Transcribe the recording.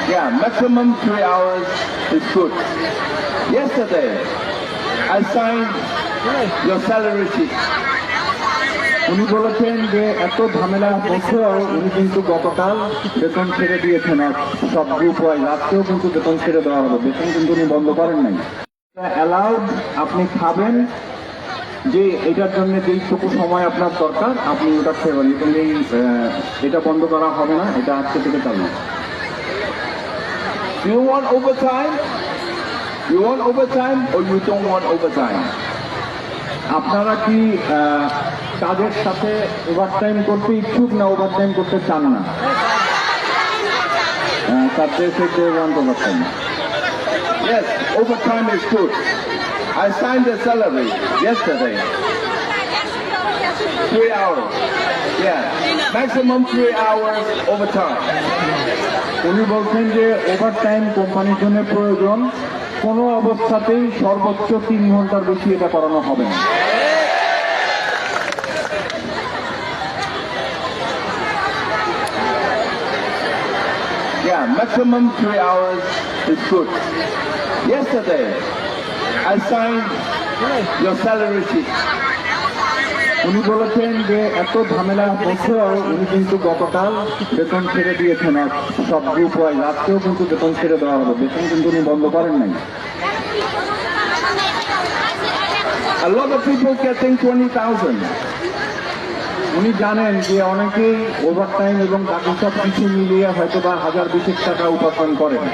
Yeah, maximum 3 hours is good. Yesterday, I signed your salary sheet. উনি বলেছেন যে এত ঝামেলা হচ্ছেও উনি কিন্তু গতকাল বেতন ছেড়ে দিয়েছেন আর সব গ্রুপ ওয়াইজ আজকেও কিন্তু বেতন ছেড়ে দেওয়া হবে, বেতন কিন্তু উনি বন্ধ করেন নাই। অ্যালাউড, আপনি খাবেন, যে এটার জন্য যেইটুকু সময় আপনার দরকার আপনি ওটা খেয়ে পারেন, কিন্তু এটা বন্ধ করা হবে না, এটা আজকে থেকে চালু। Do you want overtime? You want overtime or you don't want overtime? আপনারা কি কাজের সাথে ওভারটাইম করতে ইচ্ছুক না ওভারটাইম করতে চান না? Overtime, Yes, overtime is good. I signed the salary yesterday. 3 hours. Yeah, maximum 3 hours overtime. উনি বলছেন যে ওভারটাইম কোম্পানির জন্য প্রয়োজন, কোনো অবস্থাতেই সর্বোচ্চ 3 ঘন্টার বেশি এটা করানো হবে না। Yeah, maximum 3 hours is good. Yesterday, I signed your salary sheet. উনি বলেছেন যে এত ঝামেলা হচ্ছেও উনি কিন্তু গতকাল বেতন ছেড়ে দিয়েছেন আর সব গ্রুপ ওয়াইজ আজকেও কিন্তু বেতন ছেড়ে দেওয়া হবে, বেতন কিন্তু উনি বন্ধ করেন নাই। A lot of people getting 20,000. উনি জানেন যে অনেকেই ওভারটাইম এবং বাকি সব কিছু মিলিয়ে হয়তো বা 1020 টাকা উপার্জন করেন।